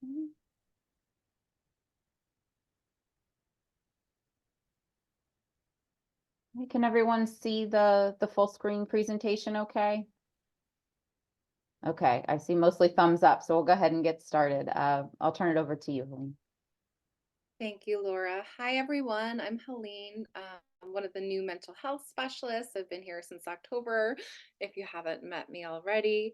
Mhm. Can everyone see the full screen presentation okay? Okay, I see mostly thumbs up, so we'll go ahead and get started. I'll turn it over to you, Helene. Thank you, Laura. Hi, everyone. I'm Helene. I'm one of the new mental health specialists. I've been here since October, if you haven't met me already.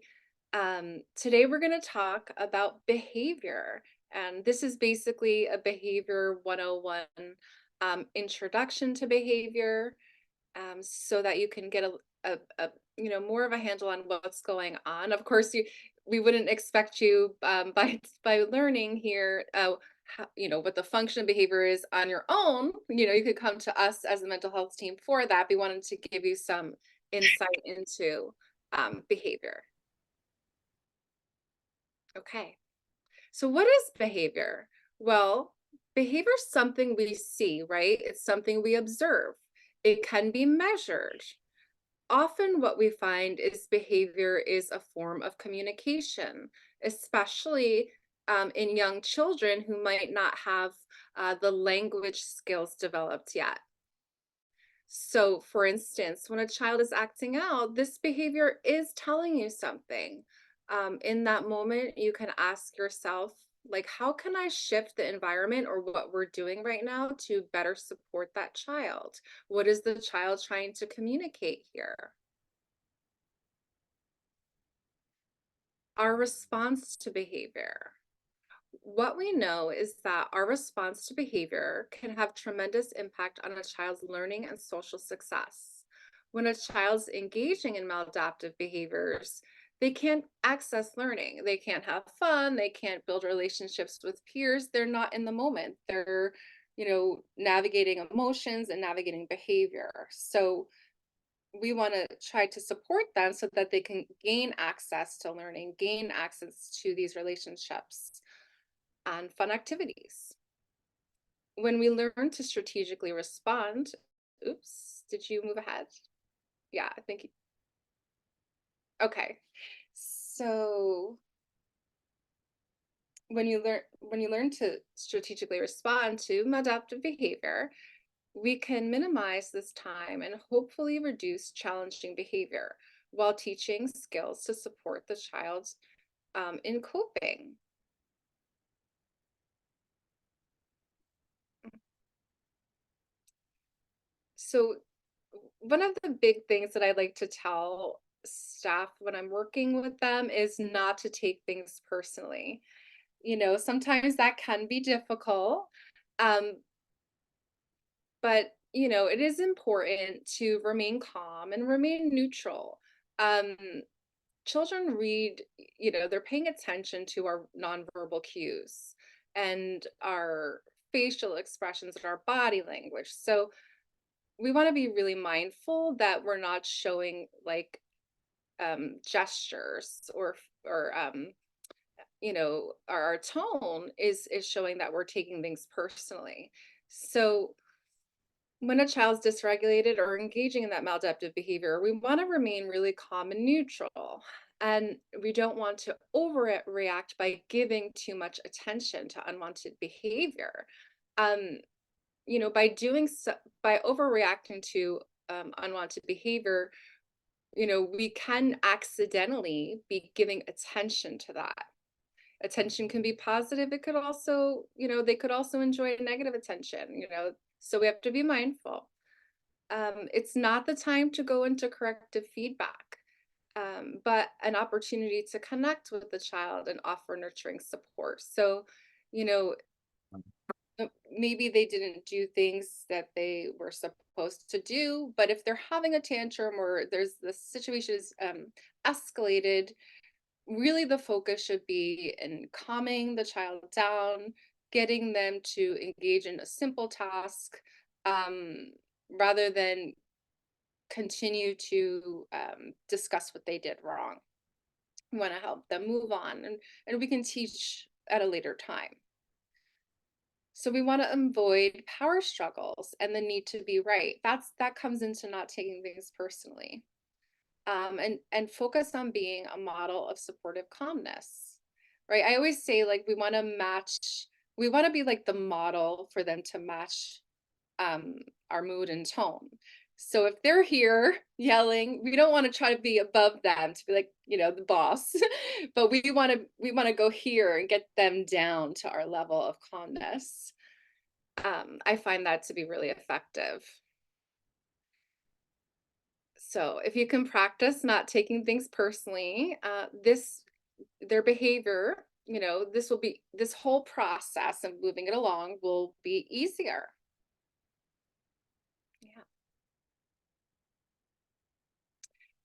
Today, we're going to talk about behavior. And this is basically a behavior 101 introduction to behavior, so that you can get more of a handle on what's going on. Of course, we wouldn't expect you by learning here what the function of behavior is on your own. You could come to us as a mental health team for that. We wanted to give you some insight into behavior. Okay, so what is behavior? Well, behavior is something we see, right? It's something we observe. It can be measured. Often what we find is behavior is a form of communication, especially in young children who might not have the language skills developed yet. So, for instance, when a child is acting out, this behavior is telling you something. In that moment, you can ask yourself, like, how can I shift the environment or what we're doing right now to better support that child? What is the child trying to communicate here? Our response to behavior. What we know is that our response to behavior can have tremendous impact on a child's learning and social success. When a child's engaging in maladaptive behaviors, they can't access learning. They can't have fun. They can't build relationships with peers. They're not in the moment. They're, navigating emotions and navigating behavior. So, we want to try to support them so that they can gain access to learning, gain access to these relationships and fun activities. When we learn to strategically respond, oops, did you move ahead? Yeah, I think, okay. So when you learn to strategically respond to maladaptive behavior, we can minimize this time and hopefully reduce challenging behavior while teaching skills to support the child in coping. So, one of the big things that I like to tell staff when I'm working with them is not to take things personally. Sometimes that can be difficult, um, but it is important to remain calm and remain neutral. Um, Children read, they're paying attention to our nonverbal cues and our facial expressions and our body language. So we want to be really mindful that we're not showing like gestures or our tone is showing that we're taking things personally. So when a child's dysregulated or engaging in that maladaptive behavior, we want to remain really calm and neutral. And we don't want to overreact by giving too much attention to unwanted behavior. Um, by doing so, by overreacting to unwanted behavior, we can accidentally be giving attention to that. Attention can be positive. It could also, they could also enjoy negative attention, so we have to be mindful. It's not the time to go into corrective feedback, but an opportunity to connect with the child and offer nurturing support. So, you know, maybe they didn't do things that they were supposed to do, but if they're having a tantrum or there's the situation is escalated, really the focus should be in calming the child down, getting them to engage in a simple task, um, rather than continue to discuss what they did wrong. We want to help them move on, and we can teach at a later time. So we want to avoid power struggles and the need to be right. That comes into not taking things personally. And focus on being a model of supportive calmness. right? I always say like we want to be like the model for them to match um our mood and tone. So if they're here yelling, we don't want to try to be above them to be like, the boss, but we want to go here and get them down to our level of calmness. I find that to be really effective. So if you can practice not taking things personally, their behavior, this whole process of moving it along will be easier. Yeah.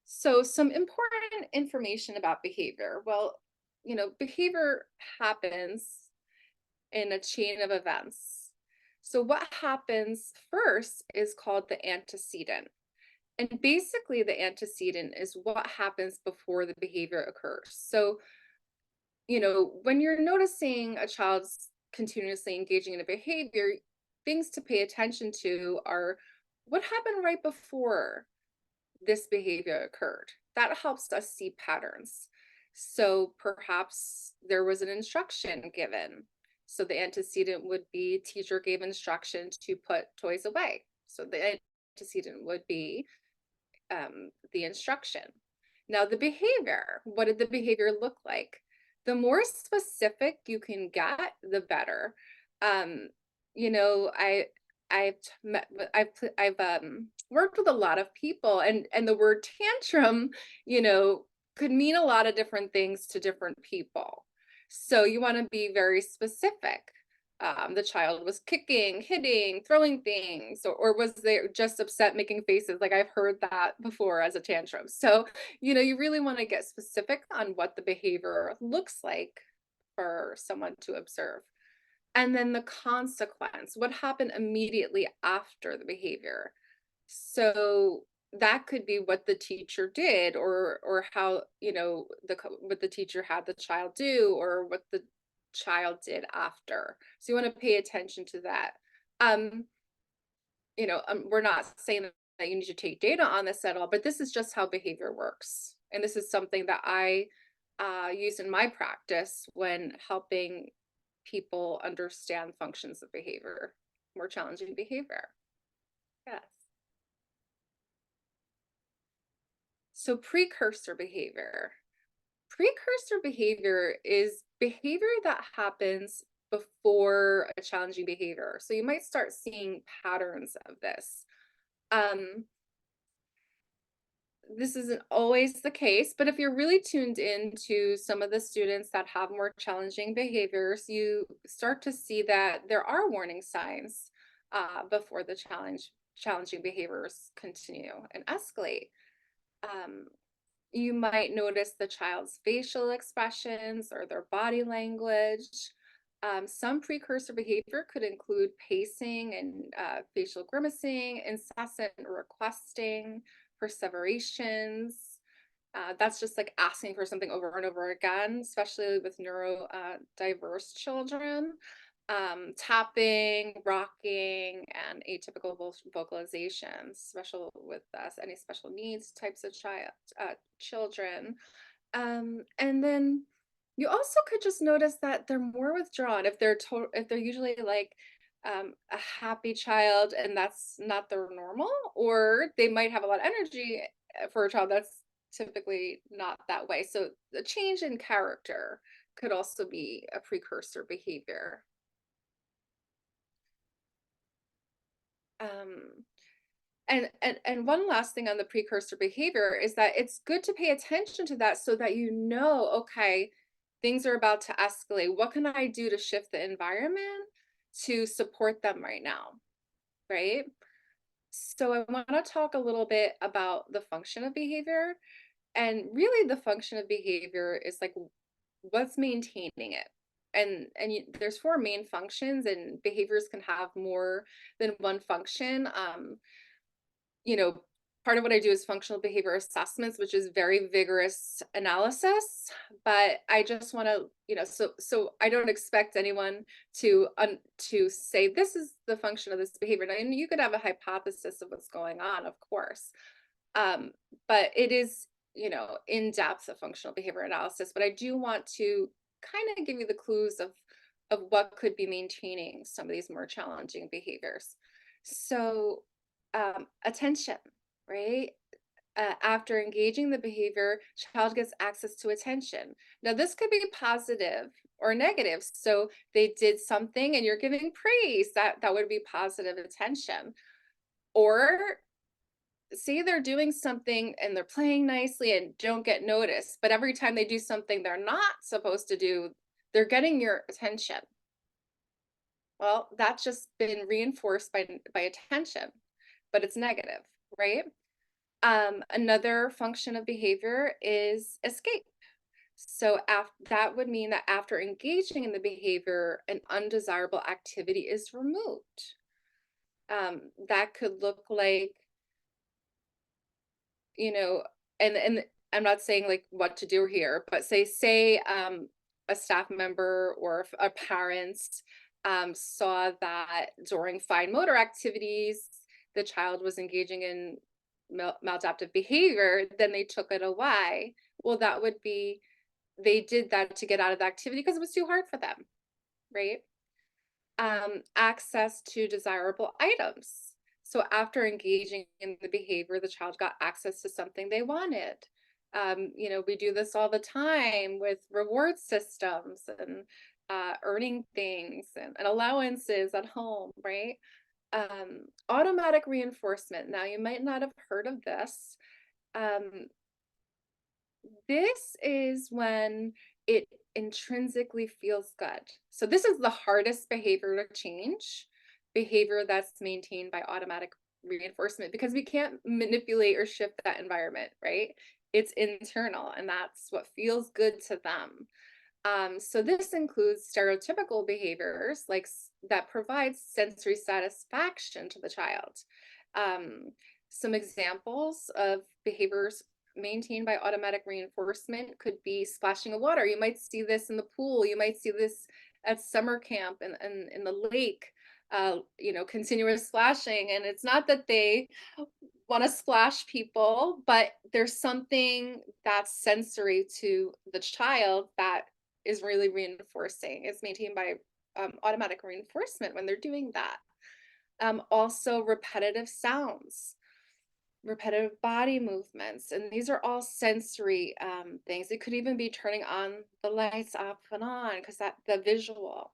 So some important information about behavior. Well, behavior happens in a chain of events. So what happens first is called the antecedent. And basically, the antecedent is what happens before the behavior occurs. So, when you're noticing a child's continuously engaging in a behavior, things to pay attention to are what happened right before this behavior occurred. That helps us see patterns. So perhaps there was an instruction given. So the antecedent would be teacher gave instruction to put toys away. So the antecedent would be the instruction. Now, the behavior, what did the behavior look like? The more specific you can get, the better. Um, you know, I I've worked with a lot of people, and the word tantrum, could mean a lot of different things to different people. So you want to be very specific. The child was kicking, hitting, throwing things, or was they just upset, making faces? Like I've heard that before as a tantrum. So, you really want to get specific on what the behavior looks like for someone to observe. And then the consequence, what happened immediately after the behavior. So that could be what the teacher did, or how, what the teacher had the child do, or what the child did after. So you want to pay attention to that. Um, we're not saying that you need to take data on this at all, but this is just how behavior works. And this is something that I use in my practice when helping people understand functions of behavior, more challenging behavior. Yes. So precursor behavior. Precursor behavior is behavior that happens before a challenging behavior. So you might start seeing patterns of this. Um, this isn't always the case, but if you're really tuned into some of the students that have more challenging behaviors, you start to see that there are warning signs before the challenging behaviors continue and escalate. Um, you might notice the child's facial expressions or their body language. Some precursor behavior could include pacing and facial grimacing, incessant requesting, perseverations. That's just like asking for something over and over again, especially with neurodiverse children. Tapping, rocking, and atypical vocalizations, special with any special needs types of children. And then you also could just notice that they're more withdrawn if they're usually like a happy child and that's not their normal, or they might have a lot of energy for a child that's typically not that way. So the change in character could also be a precursor behavior. Um, and one last thing on the precursor behavior is that it's good to pay attention to that so that okay, things are about to escalate. What can I do to shift the environment to support them right now? Right? So I want to talk a little bit about the function of behavior. And really the function of behavior is like what's maintaining it. There's four main functions, and behaviors can have more than one function. You know, Part of what I do is functional behavior assessments, which is very vigorous analysis. But I just want to, so I don't expect anyone to say this is the function of this behavior. And you could have a hypothesis of what's going on, of course. But it is, in depth of functional behavior analysis. But I do want to kind of give you the clues of what could be maintaining some of these more challenging behaviors. So, attention, right? After engaging the behavior, child gets access to attention. Now, this could be positive or negative. So they did something and you're giving praise, that would be positive attention. Or say they're doing something and they're playing nicely and don't get noticed, but every time they do something they're not supposed to do, they're getting your attention. Well, that's just been reinforced by attention, but it's negative, right? Another function of behavior is escape. So that would mean that after engaging in the behavior, an undesirable activity is removed. That could look like, you know, and I'm not saying like what to do here, but say a staff member or a parent saw that during fine motor activities, the child was engaging in maladaptive behavior, then they took it away. Well, that would be they did that to get out of the activity because it was too hard for them, right? Access to desirable items. So after engaging in the behavior, the child got access to something they wanted. We do this all the time with reward systems and earning things and allowances at home, right? Automatic reinforcement. Now, you might not have heard of this. Um, this is when it intrinsically feels good. So this is the hardest behavior to change, behavior that's maintained by automatic reinforcement, because we can't manipulate or shift that environment, right? It's internal, and that's what feels good to them. So this includes stereotypical behaviors that provide sensory satisfaction to the child. Um, some examples of behaviors maintained by automatic reinforcement could be splashing of water. You might see this in the pool. You might see this at summer camp and in the lake. Continuous splashing. And it's not that they want to splash people, but there's something that's sensory to the child that is really reinforcing. It's maintained by automatic reinforcement when they're doing that. Also, repetitive sounds, repetitive body movements, and these are all sensory things. It could even be turning on the lights off and on because that the visual.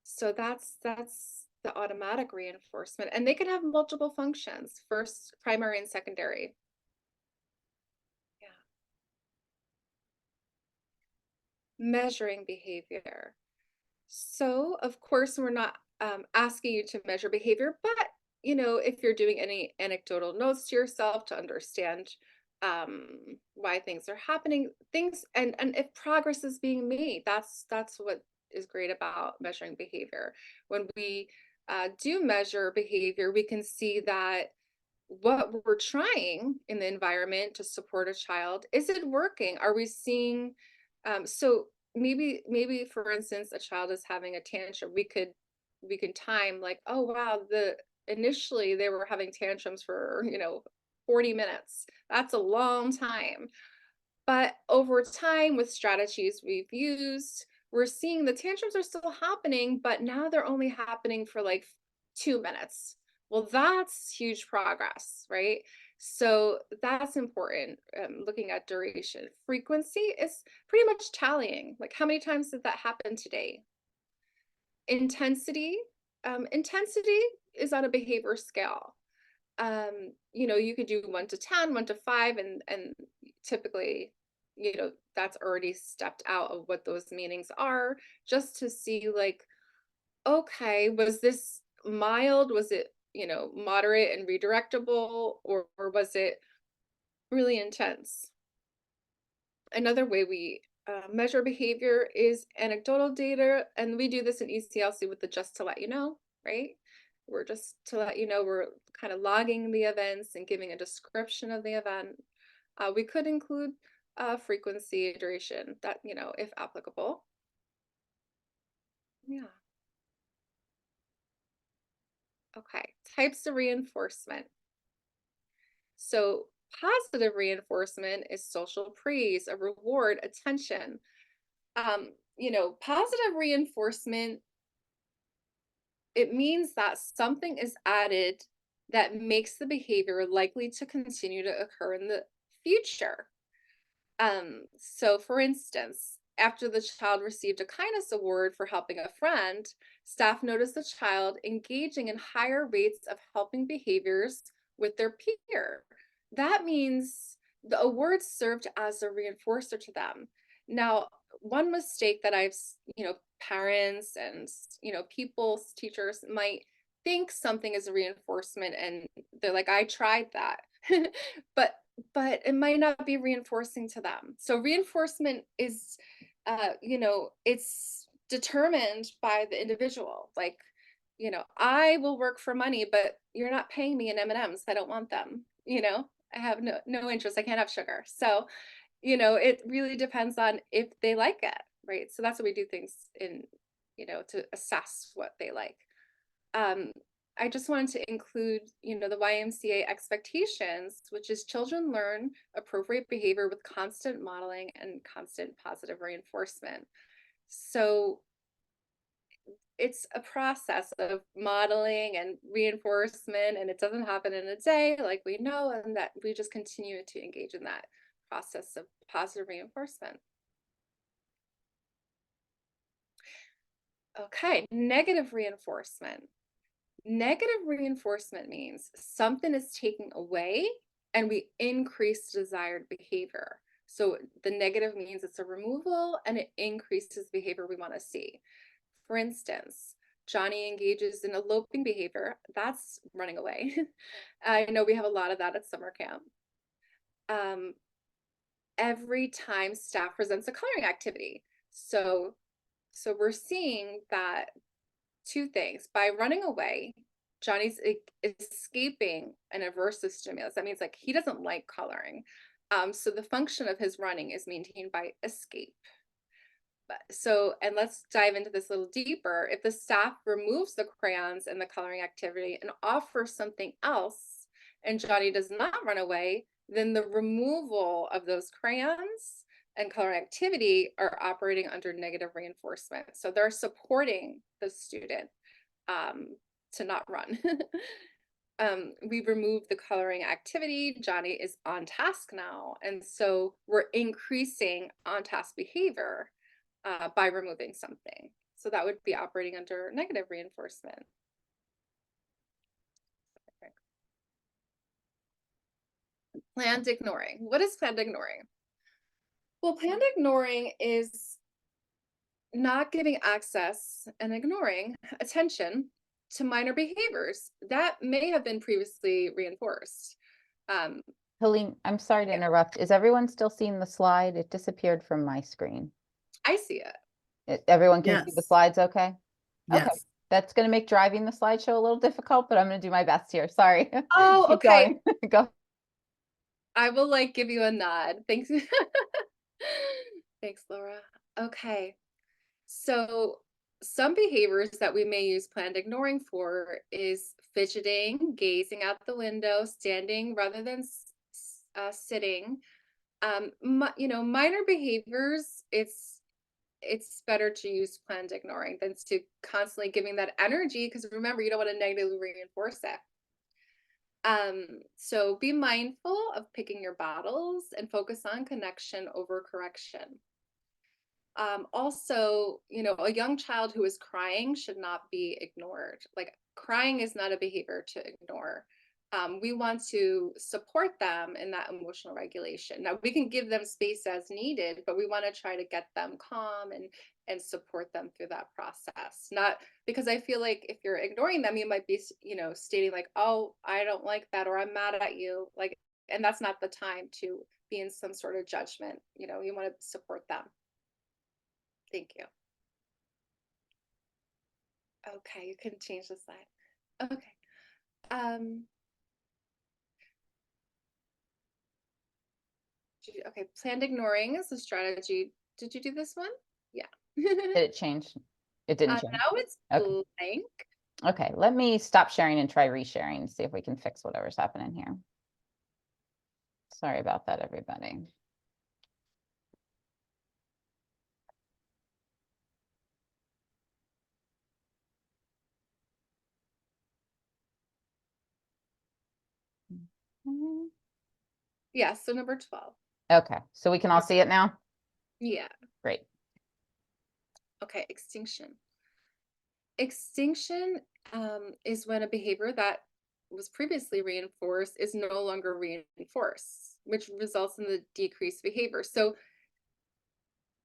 So that's the automatic reinforcement, and they can have multiple functions: first, primary, and secondary. Yeah. Measuring behavior. So, of course, we're not asking you to measure behavior, but if you're doing any anecdotal notes to yourself to understand why things are happening, things and if progress is being made, that's what is great about measuring behavior. When we do measure behavior, we can see that what we're trying in the environment to support a child, is it working? Are we seeing so maybe for instance a child is having a tantrum, we can time like, oh wow, initially they were having tantrums for 40 minutes. That's a long time. But over time, with strategies we've used, we're seeing the tantrums are still happening, but now they're only happening for like 2 minutes. Well, that's huge progress, right? So that's important. Looking at duration. Frequency is pretty much tallying. Like, how many times did that happen today? Intensity. Intensity is on a behavior scale. You could do 1 to 10, 1 to 5, and typically, that's already stepped out of what those meanings are, just to see like, okay, was this mild? Was it, moderate and redirectable, or was it really intense? Another way we measure behavior is anecdotal data, and we do this in ECLC with the just to let you know, right? We're just to let you know, we're kind of logging the events and giving a description of the event. We could include frequency, duration, that, if applicable. Yeah. Okay. Types of reinforcement. So positive reinforcement is social praise, a reward, attention. Positive reinforcement, it means that something is added that makes the behavior likely to continue to occur in the future. So for instance, after the child received a kindness award for helping a friend, staff noticed the child engaging in higher rates of helping behaviors with their peer. That means the award served as a reinforcer to them. Now, one mistake that parents and, people, teachers might think something is a reinforcement and they're like, I tried that. but but it might not be reinforcing to them. So reinforcement is, it's determined by the individual. Like, I will work for money, but you're not paying me in M&Ms. I don't want them. I have no interest. I can't have sugar. So, it really depends on if they like it, right? So that's what we do things in, to assess what they like. Um, I just wanted to include, the YMCA expectations, which is children learn appropriate behavior with constant modeling and constant positive reinforcement. So it's a process of modeling and reinforcement, and it doesn't happen in a day, like we know, and that we just continue to engage in that process of positive reinforcement. Okay, negative reinforcement. Negative reinforcement means something is taken away and we increase desired behavior. So the negative means it's a removal and it increases behavior we want to see. For instance, Johnny engages in eloping behavior. That's running away. I know we have a lot of that at summer camp. Every time staff presents a coloring activity. So we're seeing that two things. By running away, Johnny's escaping an aversive stimulus. That means like he doesn't like coloring. So the function of his running is maintained by escape. And let's dive into this a little deeper. If the staff removes the crayons and the coloring activity and offers something else, and Johnny does not run away, then the removal of those crayons and coloring activity are operating under negative reinforcement. So they're supporting the student to not run. We removed the coloring activity. Johnny is on task now. And so we're increasing on task behavior by removing something. So that would be operating under negative reinforcement. Planned ignoring. What is planned ignoring? Well, planned ignoring is not giving access and ignoring attention to minor behaviors that may have been previously reinforced. Helene, I'm sorry to interrupt. Is everyone still seeing the slide? It disappeared from my screen. I see it. Everyone can see the Yes. slides okay? Okay, Yes. that's gonna make driving the slideshow a little difficult, but I'm gonna do my best here. Sorry. Oh, Keep okay. going. Go. I will give you a nod. Thanks. Thanks, Laura. Okay. So some behaviors that we may use planned ignoring for is fidgeting, gazing out the window, standing rather than sitting. Minor behaviors, it's better to use planned ignoring than to constantly giving that energy, because remember, you don't want to negatively reinforce it. So be mindful of picking your battles and focus on connection over correction. Also, a young child who is crying should not be ignored. Like, crying is not a behavior to ignore. We want to support them in that emotional regulation. Now, we can give them space as needed, but we want to try to get them calm and support them through that process. Not because I feel like if you're ignoring them, you might be, stating like, oh, I don't like that, or I'm mad at you. Like, and that's not the time to be in some sort of judgment. You want to support them. Thank you. Okay, you can change the slide. Okay. Okay, planned ignoring is a strategy. Did you do this one? Yeah. Did it change? It didn't change. Now it's Okay. blank. Okay, let me stop sharing and try resharing and see if we can fix whatever's happening here. Sorry about that, everybody. Mhm. Yeah, so number 12. Okay, so we can all see it now? Yeah. Great. Okay, extinction. Extinction is when a behavior that was previously reinforced is no longer reinforced, which results in the decreased behavior. So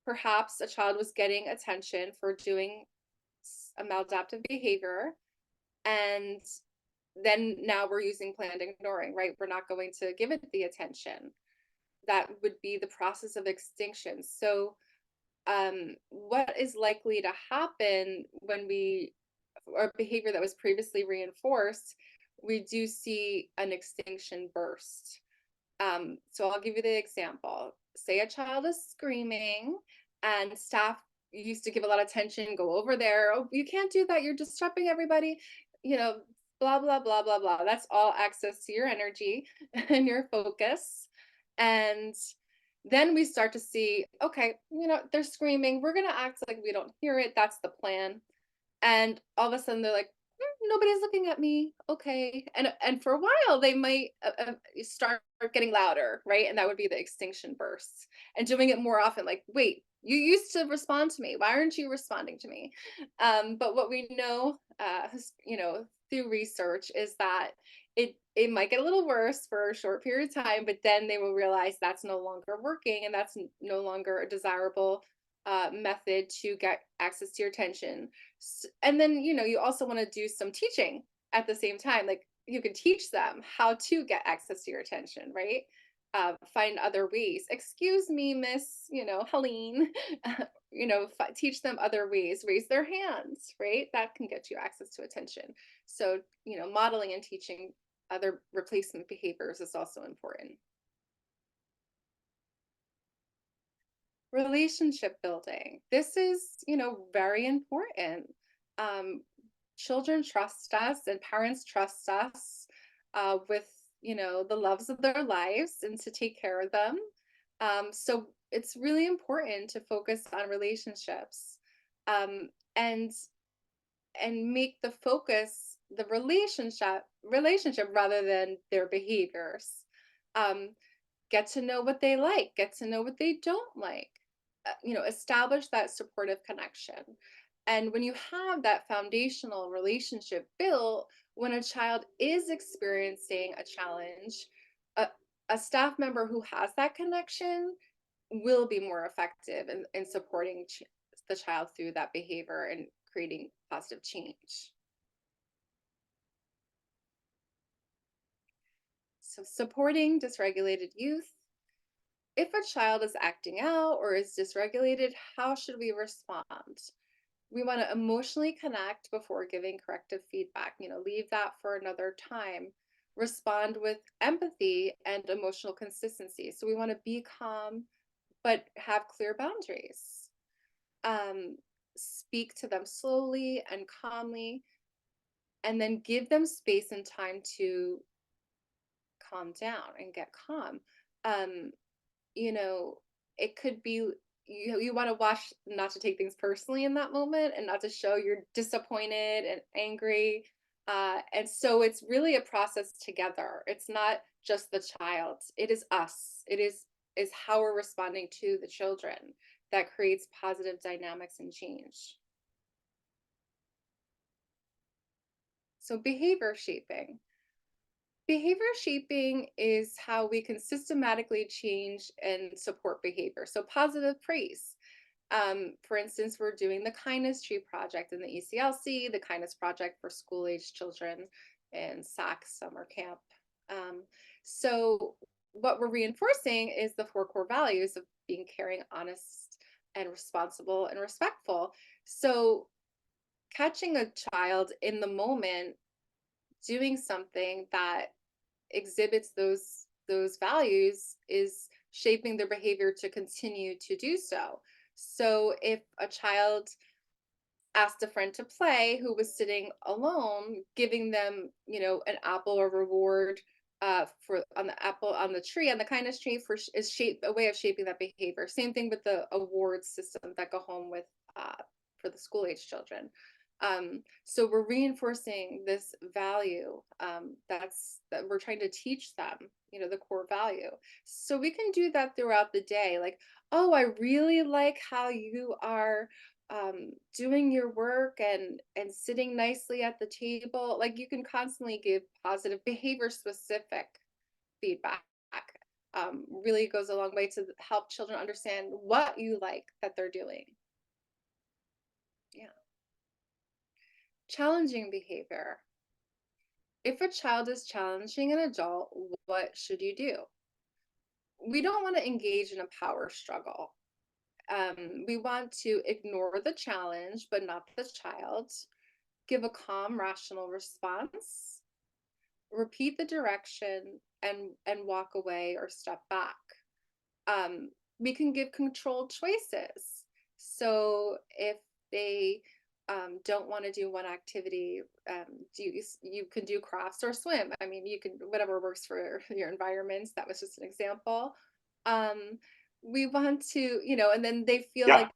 perhaps a child was getting attention for doing a maladaptive behavior, and then now we're using planned ignoring, right? We're not going to give it the attention. That would be the process of extinction. So what is likely to happen when we or behavior that was previously reinforced, we do see an extinction burst. So I'll give you the example. Say a child is screaming and staff used to give a lot of attention, go over there. Oh, you can't do that. You're disrupting everybody. You know, blah, blah, blah, blah, blah. That's all access to your energy and your focus. And then we start to see, okay, they're screaming. We're going to act like we don't hear it. That's the plan. And all of a sudden they're like, nobody's looking at me. Okay. And for a while they might start getting louder, right? And that would be the extinction bursts. And doing it more often, like, wait, you used to respond to me. Why aren't you responding to me? But what we know, through research is that it might get a little worse for a short period of time, but then they will realize that's no longer working and that's no longer a desirable method to get access to your attention. And then, you also want to do some teaching at the same time. Like you can teach them how to get access to your attention, right? Find other ways. Excuse me, Miss, Helene. Teach them other ways. Raise their hands, right? That can get you access to attention. So, modeling and teaching other replacement behaviors is also important. Relationship building. This is, very important. Um, Children trust us and parents trust us with, the loves of their lives and to take care of them. So it's really important to focus on relationships um, and make the focus the relationship rather than their behaviors. Um, get to know what they like, get to know what they don't like, establish that supportive connection. And when you have that foundational relationship built, when a child is experiencing a challenge, a, a staff member who has that connection will be more effective in supporting the child through that behavior and creating positive change. So supporting dysregulated youth. If a child is acting out or is dysregulated, how should we respond? We want to emotionally connect before giving corrective feedback. Leave that for another time. Respond with empathy and emotional consistency. So we want to be calm, but have clear boundaries. Speak to them slowly and calmly, and then give them space and time to calm down and get calm. Um, you know, it could be you want to watch not to take things personally in that moment and not to show you're disappointed and angry. And so it's really a process together. It's not just the child. It is us. It is how we're responding to the children that creates positive dynamics and change. So behavior shaping. Behavior shaping is how we can systematically change and support behavior. So positive praise. For instance, we're doing the Kindness Tree Project in the ECLC, the Kindness Project for school-age children in SAC summer camp. So what we're reinforcing is the 4 core values of being caring, honest, and responsible and respectful. So catching a child in the moment doing something that exhibits those values is shaping their behavior to continue to do so. So if a child asked a friend to play who was sitting alone, giving them, an apple or reward for on the apple on the tree on the kindness tree for is shape a way of shaping that behavior. Same thing with the award system that go home with for the school age children. So we're reinforcing this value that we're trying to teach them, the core value. So we can do that throughout the day. Like, oh, I really like how you are doing your work and sitting nicely at the table. Like you can constantly give positive behavior specific feedback. Really goes a long way to help children understand what you like that they're doing. Yeah. Challenging behavior. If a child is challenging an adult, what should you do? We don't want to engage in a power struggle. We want to ignore the challenge, but not the child. Give a calm, rational response. Repeat the direction and walk away or step back. We can give controlled choices. So if they don't want to do one activity, you can do crafts or swim. I mean, you can whatever works for your environments. That was just an example. We want to, and then they feel Yeah. like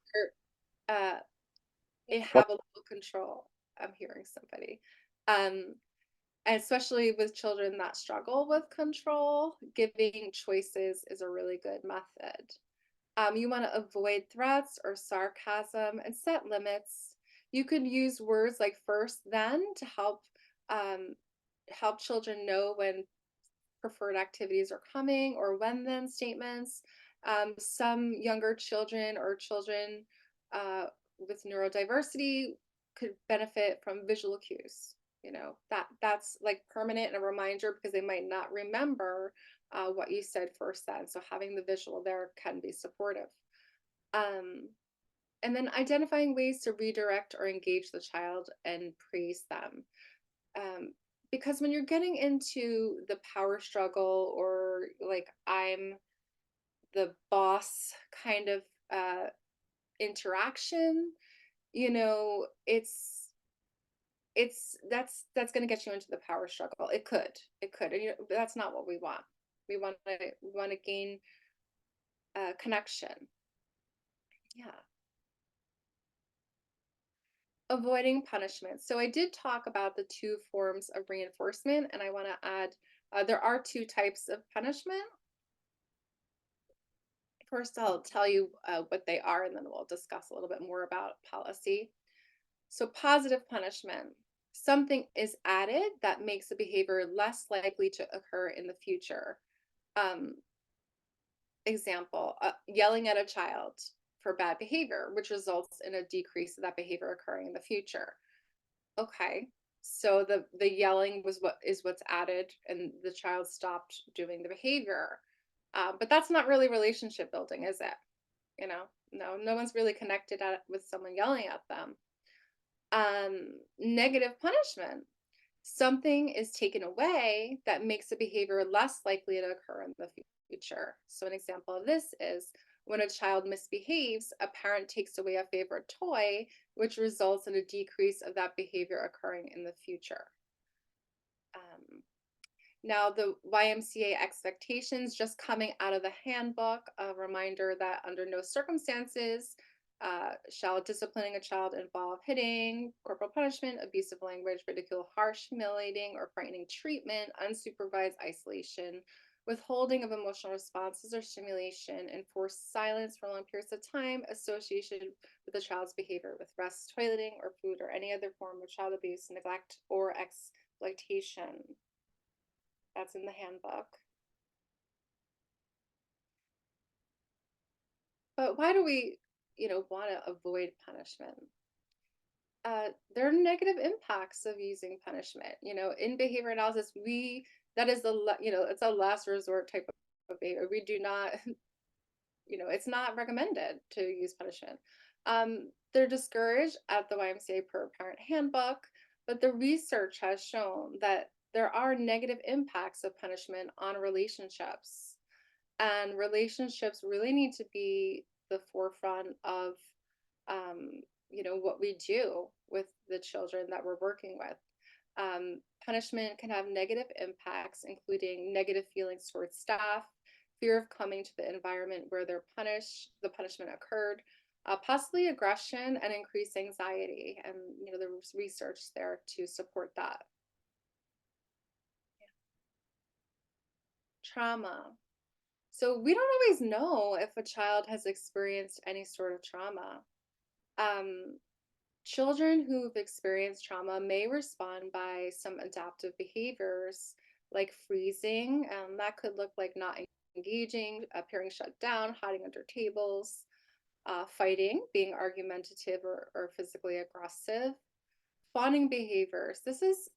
they What? have a little control. I'm hearing somebody. And especially with children that struggle with control, giving choices is a really good method. You want to avoid threats or sarcasm and set limits. You could use words like first, then to help children know when preferred activities are coming, or when then statements. Some younger children or children with neurodiversity could benefit from visual cues. That's like permanent and a reminder because they might not remember what you said first then. So having the visual there can be supportive. Um, and then identifying ways to redirect or engage the child and praise them. Um, because when you're getting into the power struggle or like I'm the boss kind of interaction, that's going to get you into the power struggle. It could, and that's not what we want. We want to gain connection. Yeah. Avoiding punishment. So I did talk about the two forms of reinforcement, and I want to add there are two types of punishment. First, I'll tell you what they are, and then we'll discuss a little bit more about policy. So positive punishment. Something is added that makes a behavior less likely to occur in the future. Um, Example, yelling at a child for bad behavior, which results in a decrease of that behavior occurring in the future. Okay, so the yelling what's added, and the child stopped doing the behavior. But that's not really relationship building, is it? No one's really connected with someone yelling at them. Negative punishment. Something is taken away that makes a behavior less likely to occur in the future. So an example of this is when a child misbehaves, a parent takes away a favorite toy, which results in a decrease of that behavior occurring in the future. Now, the YMCA expectations just coming out of the handbook, a reminder that under no circumstances shall disciplining a child involve hitting, corporal punishment, abusive language, ridicule, harsh, humiliating, or frightening treatment, unsupervised isolation, withholding of emotional responses or stimulation, enforced silence for long periods of time, association with the child's behavior with rest, toileting, or food, or any other form of child abuse, neglect, or exploitation. That's in the handbook. But why do we, want to avoid punishment? There are negative impacts of using punishment. In behavior analysis, that is it's a last resort type of behavior. We do not, it's not recommended to use punishment. They're discouraged at the YMCA per parent handbook, but the research has shown that there are negative impacts of punishment on relationships, and relationships really need to be the forefront of what we do with the children that we're working with. Punishment can have negative impacts, including negative feelings towards staff, fear of coming to the environment where the punishment occurred, possibly aggression and increased anxiety. And, you know, there's research there to support that. Trauma. So we don't always know if a child has experienced any sort of trauma. Um, Children who've experienced trauma may respond by some adaptive behaviors like freezing. That could look like not engaging, appearing shut down, hiding under tables, fighting, being argumentative or physically aggressive, fawning behaviors. This is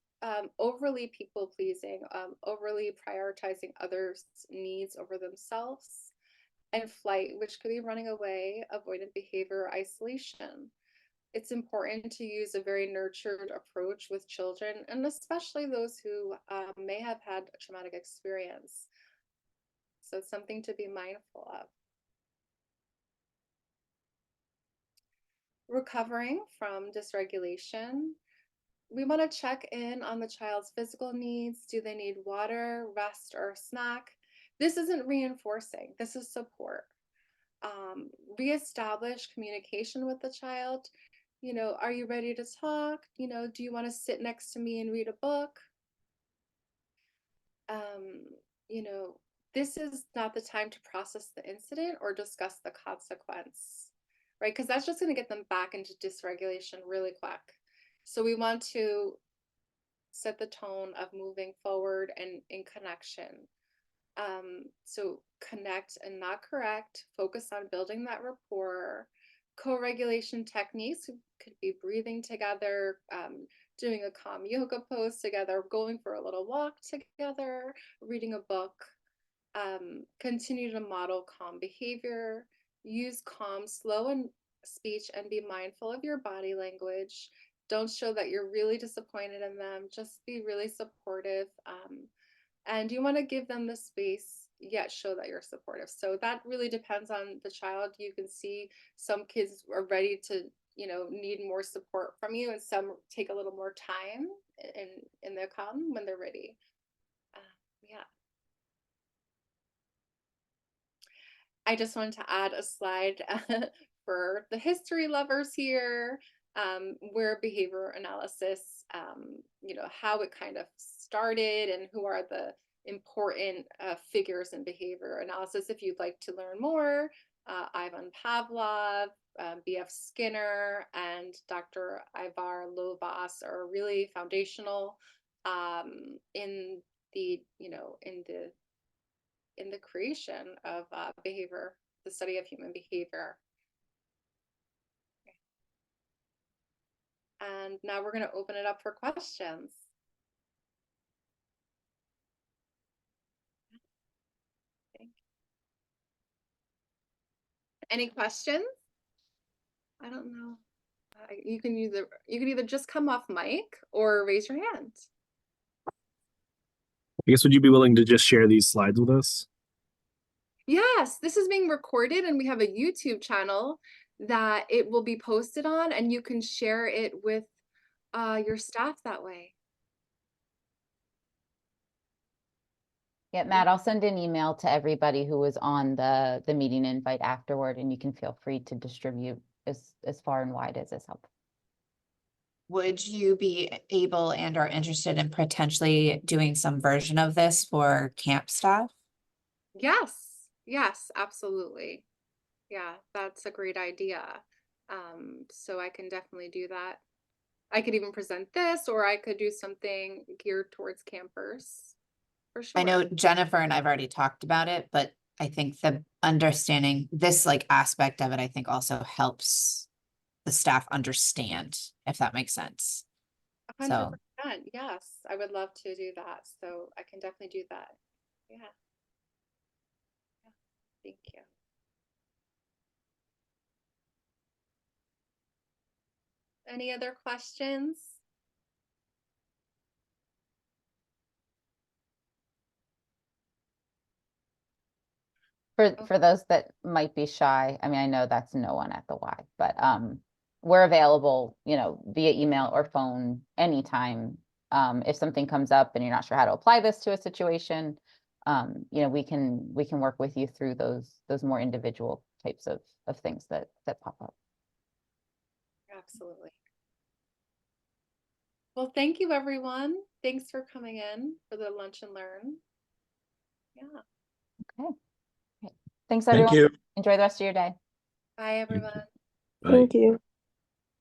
overly people pleasing, overly prioritizing others' needs over themselves, and flight, which could be running away, avoidant behavior, isolation. It's important to use a very nurtured approach with children, and especially those who may have had a traumatic experience. So it's something to be mindful of. Recovering from dysregulation, we want to check in on the child's physical needs. Do they need water, rest, or a snack? This isn't reinforcing, this is support. Reestablish communication with the child. You know, are you ready to talk? You know, do you want to sit next to me and read a book? You know, this is not the time to process the incident or discuss the consequence, right? Because that's just going to get them back into dysregulation really quick. So we want to set the tone of moving forward and in connection. So connect and not correct, focus on building that rapport. Co-regulation techniques could be breathing together, doing a calm yoga pose together, going for a little walk together, reading a book. Continue to model calm behavior, use calm, slow and speech, and be mindful of your body language. Don't show that you're really disappointed in them, just be really supportive. And you want to give them the space, yet show that you're supportive. So that really depends on the child. You can see some kids are ready to, you know, need more support from you, and some take a little more time in their calm when they're ready. Yeah. I just wanted to add a slide for the history lovers here, where behavior analysis, you know, how it kind of started and who are the important figures in behavior analysis. If you'd like to learn more, Ivan Pavlov, B.F. Skinner, and Dr. Ivar Lovaas are really foundational in the, you know, in the creation of behavior, the study of human behavior. And now we're going to open it up for questions. Any questions? I don't know. You can either just come off mic or raise your hand. I guess, would you be willing to just share these slides with us? Yes, this is being recorded and we have a YouTube channel that it will be posted on, and you can share it with your staff that way. Yeah, Matt, I'll send an email to everybody who was on the meeting invite afterward, and you can feel free to distribute as far and wide as is helpful. Would you be able and are interested in potentially doing some version of this for camp staff? Yes, absolutely. Yeah, that's a great idea. So I can definitely do that. I could even present this, or I could do something geared towards campers, for sure. I know Jennifer and I've already talked about it, but I think the understanding this like aspect of it, I think also helps the staff understand, if that makes sense. 100%. Yes, I would love to do that. So I can definitely do that. Yeah. Thank you. Any other questions? For those that might be shy, I mean, I know that's no one at the Y, but we're available, you know, via email or phone anytime. If something comes up and you're not sure how to apply this to a situation, you know, we can work with you through those more individual type types of things that pop up. Absolutely. Well, thank you, everyone. Thanks for coming in for the Lunch and Learn. Yeah. Okay. Great. Thanks, Thank everyone. you. Enjoy the rest of your day. Bye, everyone. Bye. Thank you.